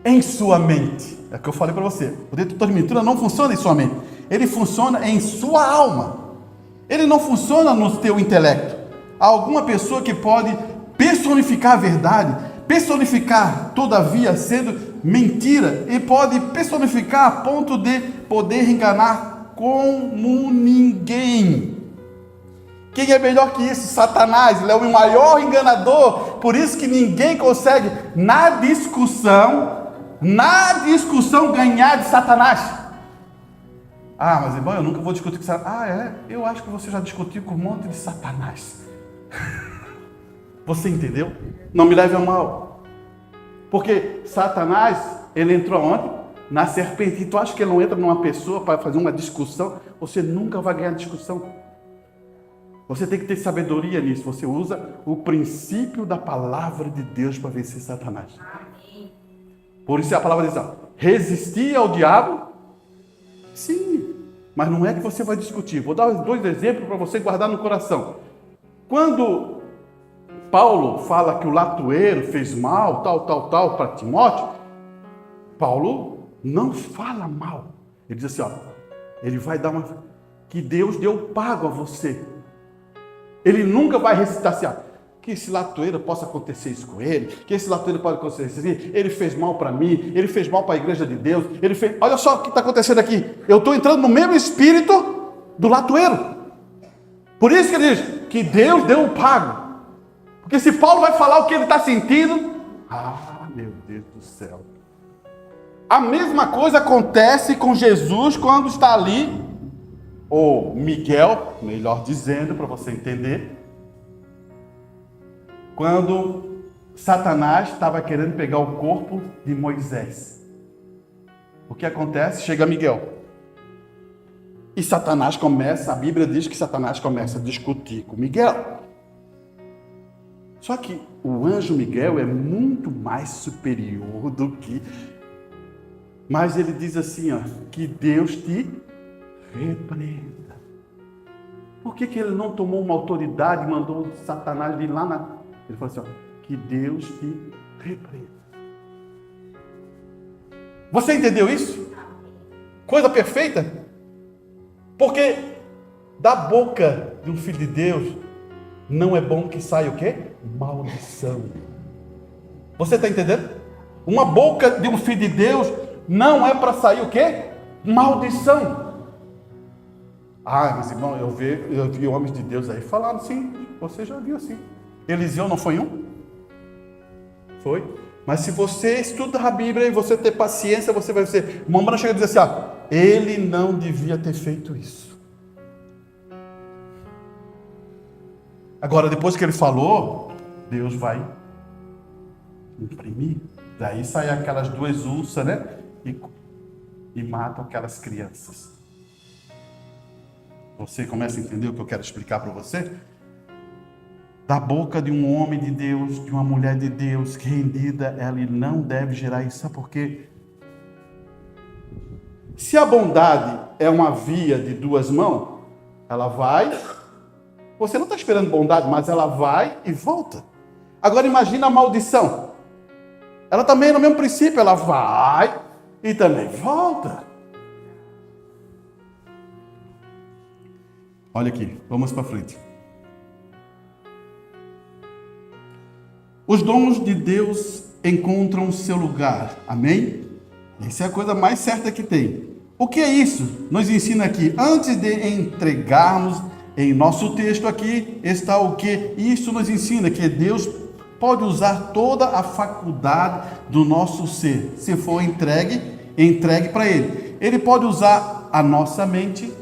em sua mente. É o que eu falei para você. O detetor de mentira não funciona em sua mente. Ele funciona em sua alma. Ele não funciona no teu intelecto. Há alguma pessoa que pode personificar a verdade, personificar, todavia, sendo mentira, e pode personificar a ponto de poder enganar como ninguém. Quem é melhor que isso? Satanás. Ele é o maior enganador. Por isso que ninguém consegue, na discussão, ganhar de Satanás. Ah, mas irmão, eu nunca vou discutir com Satanás. Ah, é? Eu acho que você já discutiu com um monte de Satanás. Você entendeu? Não me leve a mal. Porque Satanás, ele entrou onde? Na serpente. E tu acha que ele não entra numa pessoa para fazer uma discussão? Você nunca vai ganhar discussão. Você tem que ter sabedoria nisso. Você usa o princípio da palavra de Deus para vencer Satanás. Amém. Por isso a palavra diz, ó, resistir ao diabo? Sim. Mas não é que você vai discutir. Vou dar 2 exemplos para você guardar no coração. Quando Paulo fala que o latoeiro fez mal, tal, para Timóteo, Paulo não fala mal. Ele diz assim, ó, ele vai dar que Deus deu pago a você. Ele nunca vai recitar assim, que esse latoeiro possa acontecer isso com ele, que esse latoeiro pode acontecer isso assim, ele fez mal para mim, ele fez mal para a igreja de Deus, ele fez... Olha só o que está acontecendo aqui. Eu estou entrando no mesmo espírito do latoeiro. Por isso que ele diz que Deus deu um pago. Porque se Paulo vai falar o que ele está sentindo, meu Deus do céu. A mesma coisa acontece com Jesus quando está ali, ou Miguel, melhor dizendo, para você entender, quando Satanás estava querendo pegar o corpo de Moisés. O que acontece? Chega Miguel. E Satanás começa, a Bíblia diz que Satanás começa a discutir com Miguel. Só que o anjo Miguel é muito mais superior do que... Mas ele diz assim, ó, que Deus te repreenda. Por que ele não tomou uma autoridade e mandou Satanás vir lá na... Ele falou assim, ó, que Deus te repreenda. Você entendeu isso? Coisa perfeita? Porque da boca de um filho de Deus não é bom que saia o quê? Maldição. Você está entendendo? Uma boca de um filho de Deus não é para sair o quê? maldição. Ah, mas irmão, eu vi homens de Deus aí falando, sim, você já viu assim. Eliseu não foi um? Foi. Mas se você estuda a Bíblia e você ter paciência, você vai ver. Uma mãe chega a dizer assim, ele não devia ter feito isso. Agora, depois que ele falou, Deus vai imprimir. Daí saem aquelas duas ursas, né? E matam aquelas crianças. Você começa a entender o que eu quero explicar para você? Da boca de um homem de Deus, de uma mulher de Deus, rendida, ela não deve gerar isso. Sabe por quê? Se a bondade é uma via de duas mãos, ela vai... Você não está esperando bondade, mas ela vai e volta. Agora imagina a maldição. Ela também, no mesmo princípio, ela vai e também volta. Olha aqui, vamos para frente. Os dons de Deus encontram seu lugar. Amém? Essa é a coisa mais certa que tem. O que é isso? Nos ensina aqui, antes de entregarmos, em nosso texto aqui, está o que? Isso nos ensina que Deus pode usar toda a faculdade do nosso ser. Se for entregue para Ele. Ele pode usar a nossa mente.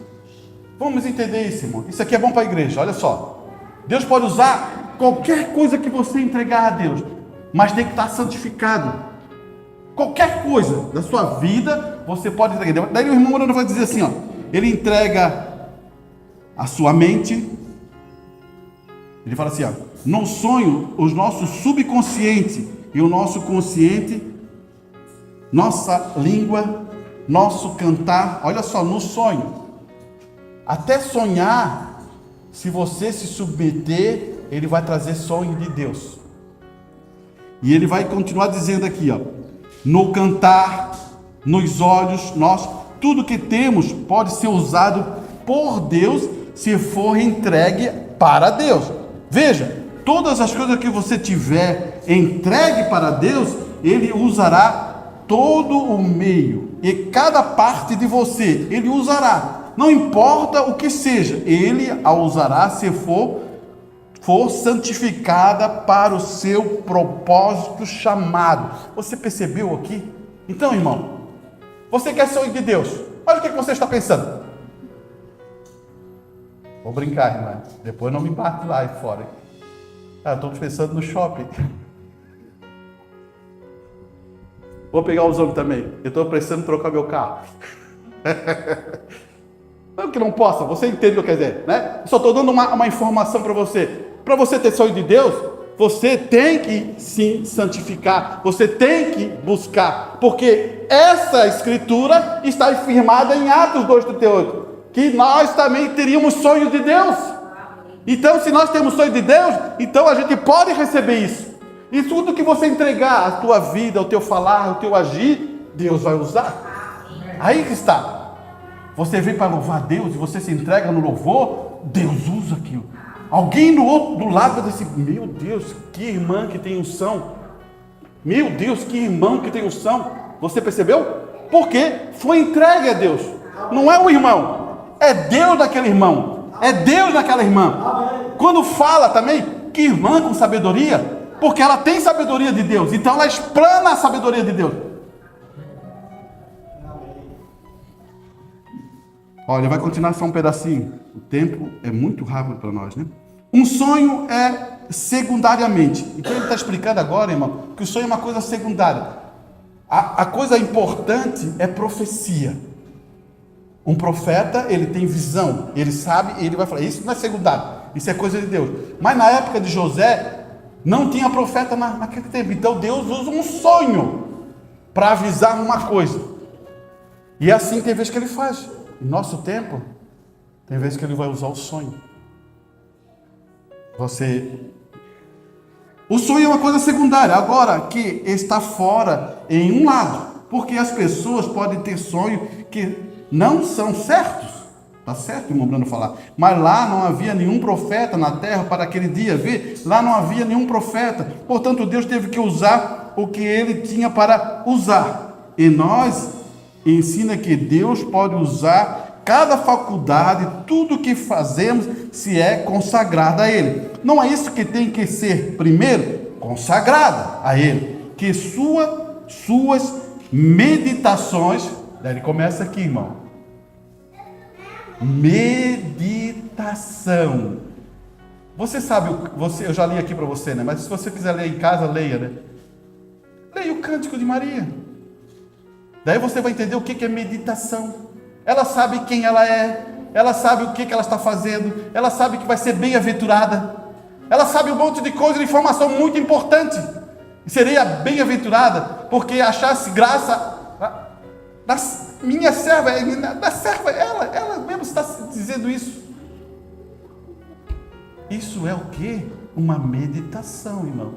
Vamos entender isso, irmão. Isso aqui é bom para a igreja, olha só. Deus pode usar qualquer coisa que você entregar a Deus, mas tem que estar santificado. Qualquer coisa da sua vida, você pode entregar. Daí o irmão Moreno vai dizer assim, ele entrega a sua mente. Ele fala assim, no sonho, o nosso subconsciente e o nosso consciente, nossa língua, nosso cantar, olha só, no sonho. Até sonhar, se você se submeter, ele vai trazer sonho de Deus. E ele vai continuar dizendo aqui, no cantar, nos olhos, tudo que temos pode ser usado por Deus, se for entregue para Deus. Veja, todas as coisas que você tiver entregue para Deus, Ele usará todo o meio, e cada parte de você, Ele usará. Não importa o que seja, Ele a usará se for santificada para o seu propósito chamado. Você percebeu aqui? Então, irmão, você quer ser de Deus. Olha o que você está pensando. Vou brincar, irmão. Depois não me bate lá fora. Eu estou pensando no shopping. Vou pegar os homens também. Eu estou precisando trocar meu carro. Não que não possa, você entende o que eu quero dizer, né? Só estou dando uma informação para você. Para você ter sonho de Deus, você tem que se santificar, você tem que buscar, porque essa escritura está firmada em Atos 2:38, que nós também teríamos sonho de Deus. Então, se nós temos sonho de Deus, então a gente pode receber isso. E tudo que você entregar, a tua vida, o teu falar, o teu agir, Deus vai usar. Aí que está. Você vem para louvar a Deus e você se entrega no louvor, Deus usa aquilo. Alguém do lado vai dizer, meu Deus, que irmã que tem unção. Meu Deus, que irmão que tem unção. Você percebeu? Porque foi entregue a Deus. Não é o irmão, é Deus naquele irmão. É Deus naquela irmã. Quando fala também, que irmã com sabedoria, porque ela tem sabedoria de Deus, então ela explana a sabedoria de Deus. Olha, vai continuar só um pedacinho. O tempo é muito rápido para nós, né? Um sonho é secundariamente. Então ele está explicando agora, irmão, que o sonho é uma coisa secundária. A coisa importante é profecia. Um profeta, ele tem visão, ele sabe, ele vai falar, isso não é secundário, isso é coisa de Deus. Mas na época de José, não tinha profeta naquele tempo. Então Deus usa um sonho para avisar uma coisa. E é assim tem vezes que ele faz. Em nosso tempo, tem vezes que ele vai usar o sonho. O sonho é uma coisa secundária, agora que está fora em um lado, porque as pessoas podem ter sonhos que não são certos, tá certo, irmão Bruno falar, mas lá não havia nenhum profeta na terra para aquele dia, lá não havia nenhum profeta, portanto Deus teve que usar o que ele tinha para usar, e nós ensina que Deus pode usar cada faculdade, tudo que fazemos, se é consagrada a Ele. Não é isso que tem que ser, primeiro, consagrada a Ele. Que suas meditações, daí ele começa aqui, irmão. Meditação. Você sabe, eu já li aqui para você, né? Mas se você quiser ler em casa, leia, né? Leia o Cântico de Maria. Daí você vai entender o que é meditação. Ela sabe quem ela é, ela sabe o que ela está fazendo, ela sabe que vai ser bem-aventurada, ela sabe um monte de coisa, de informação muito importante. E seria bem-aventurada porque achasse graça na minha serva, da serva, ela mesmo está dizendo isso. Isso é o quê? Uma meditação, irmão.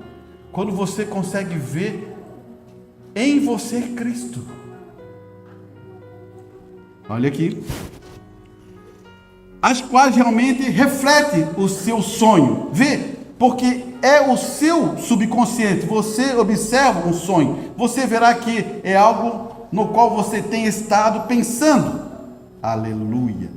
Quando você consegue ver em você Cristo. Olha aqui. As quais realmente refletem o seu sonho. Vê, porque é o seu subconsciente. Você observa um sonho. Você verá que é algo no qual você tem estado pensando. Aleluia.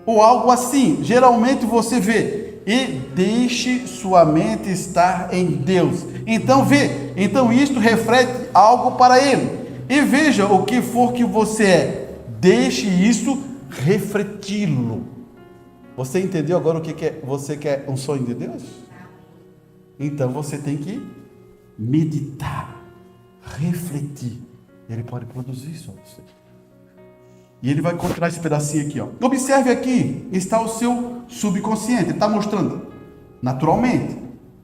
Ou algo assim. Geralmente você vê. E deixe sua mente estar em Deus. Então vê. Então isto reflete algo para Ele. E veja o que for que você é. Deixe isso refleti-lo. Você entendeu agora o que é? Você quer um sonho de Deus? Então você tem que meditar, refletir. Ele pode produzir isso a você. E ele vai encontrar esse pedacinho aqui, ó. Observe aqui, está o seu subconsciente. Ele está mostrando naturalmente.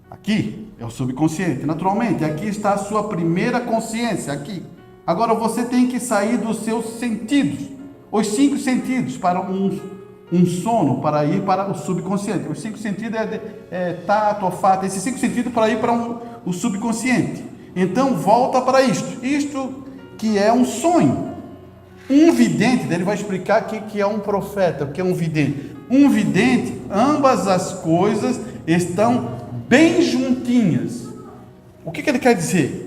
Aqui é o subconsciente, naturalmente. Aqui está a sua primeira consciência, aqui. Agora você tem que sair dos seus sentidos, os 5 sentidos, para um sono, para ir para o subconsciente. Os 5 sentidos é tato, olfato, esses 5 sentidos para ir para o subconsciente. Então volta para isto que é um sonho. Um vidente, ele vai explicar o que é um profeta, o que é um vidente. Um vidente, ambas as coisas estão bem juntinhas. O que ele quer dizer?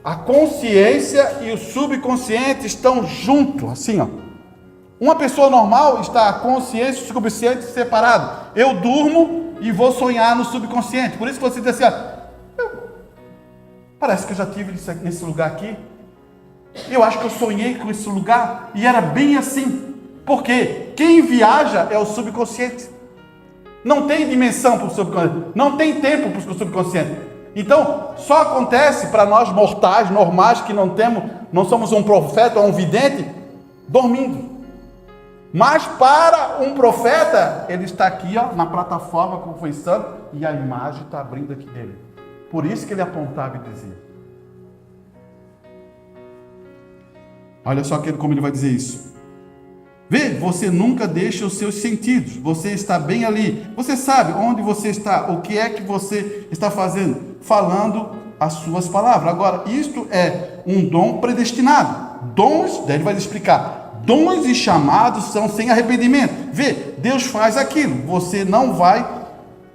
A consciência e o subconsciente estão juntos, assim, ó. Uma pessoa normal está a consciência e o subconsciente separados. Eu durmo e vou sonhar no subconsciente. Por isso que você diz assim, parece que eu já estive nesse lugar aqui. Eu acho que eu sonhei com esse lugar e era bem assim. Porque quem viaja é o subconsciente. Não tem dimensão para o subconsciente. Não tem tempo para o subconsciente. Então, só acontece para nós mortais, normais, que não somos um profeta ou um vidente, dormindo. Mas para um profeta, ele está aqui, ó, na plataforma confessando, e a imagem está abrindo aqui dele. Por isso que ele apontava e dizia. Olha só como ele vai dizer isso. Vê, você nunca deixa os seus sentidos. Você está bem ali. Você sabe onde você está, o que é que você está fazendo, falando as suas palavras. Agora, isto é um dom predestinado. Dons, daí ele vai explicar. Dons e chamados são sem arrependimento. Vê, Deus faz aquilo. Você não vai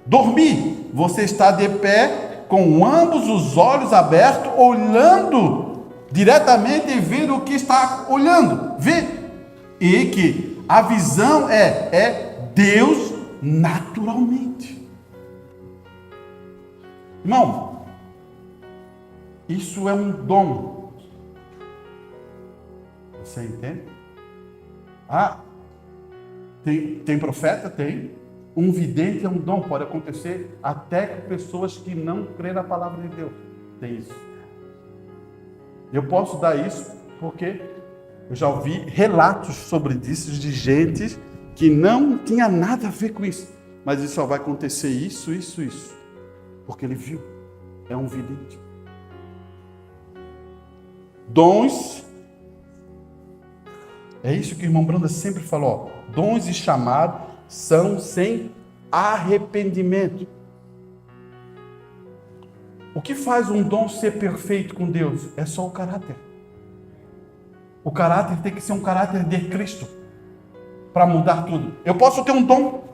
dormir. Você está de pé, com ambos os olhos abertos, olhando diretamente e vendo o que está olhando. Vê. E que a visão é Deus naturalmente. Irmão, isso é um dom. Você entende? Tem profeta? Tem. Um vidente é um dom. Pode acontecer até com pessoas que não creem na palavra de Deus. Tem isso. Eu posso dar isso porque eu já ouvi relatos sobre isso de gente que não tinha nada a ver com isso. Mas isso só vai acontecer isso. Porque ele viu. É um vidente. Dons. É isso que o irmão Branda sempre falou. Ó. Dons e chamados são sem arrependimento. O que faz um dom ser perfeito com Deus? É só o caráter. O caráter tem que ser um caráter de Cristo para mudar tudo. Eu posso ter um dom.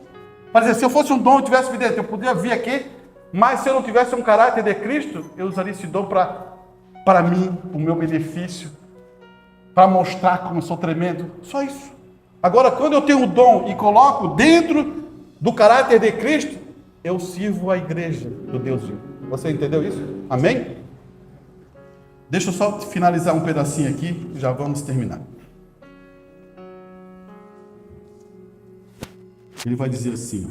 Por exemplo, se eu fosse um dom, eu tivesse vidente, eu poderia vir aqui, mas se eu não tivesse um caráter de Cristo, eu usaria esse dom para mim, para o meu benefício. para mostrar como eu sou tremendo. Só isso. Agora, quando eu tenho o dom e coloco dentro do caráter de Cristo, eu sirvo a igreja do Deus vivo. Você entendeu isso? Amém? Deixa eu só finalizar um pedacinho aqui e já vamos terminar. Ele vai dizer assim: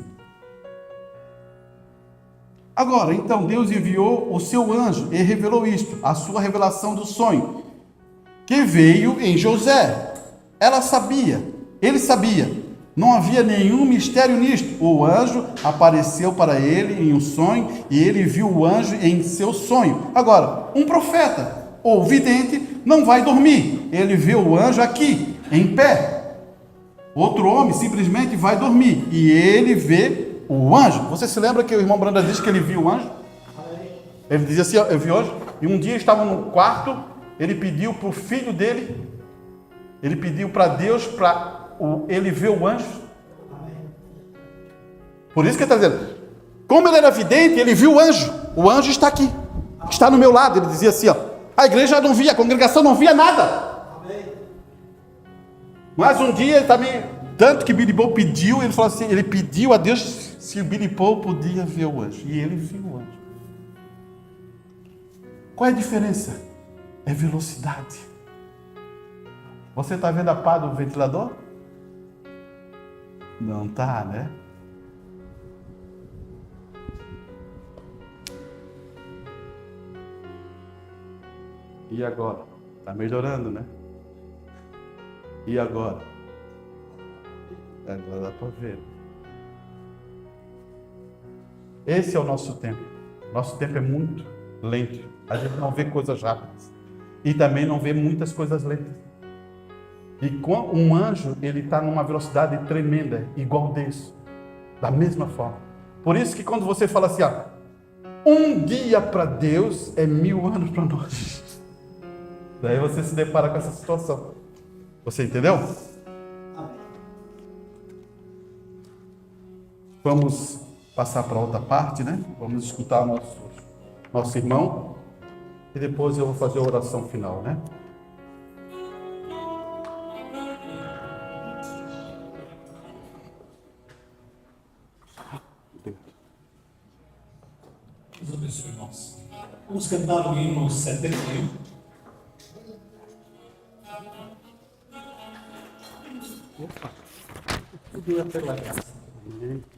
agora, então, Deus enviou o seu anjo e revelou isto, a sua revelação do sonho, que veio em José. Ele sabia, não havia nenhum mistério nisto. O anjo apareceu para ele em um sonho e ele viu o anjo em seu sonho. Agora, um profeta ou vidente não vai dormir. Ele vê o anjo aqui, em pé. Outro homem simplesmente vai dormir e ele vê o anjo. Você se lembra que o irmão Branda disse que ele viu o anjo? Ele dizia assim: eu vi hoje. E um dia ele estava no quarto, ele pediu para o filho dele, ele pediu para Deus, ele ver o anjo. Por isso que ele está dizendo, como ele era vidente, ele viu o anjo está aqui, está no meu lado. Ele dizia assim, ó, a igreja não via, a congregação não via nada. Mas um dia ele também, tanto que Billy Paul pediu, ele falou assim, ele pediu a Deus se o Billy Paul podia ver o anjo, e ele viu o anjo. Qual é a diferença? É velocidade. Você está vendo a pá do ventilador? Não está, né? E agora? Está melhorando, né? E agora? Agora dá para ver. Esse é o nosso tempo. Nosso tempo é muito lento. A gente não vê coisas rápidas. E também não vê muitas coisas lentas. E um anjo, ele está numa velocidade tremenda, igual Deus. Da mesma forma. Por isso que quando você fala assim, ó, um dia para Deus é 1000 anos para nós. Daí você se depara com essa situação. Você entendeu? Vamos passar para outra parte, né? Vamos escutar nosso irmão. E depois eu vou fazer a oração final, né?
Deus abençoe, irmãos. Vamos cantar o hino 71. Opa, tudo é pela graça.
Aleluia.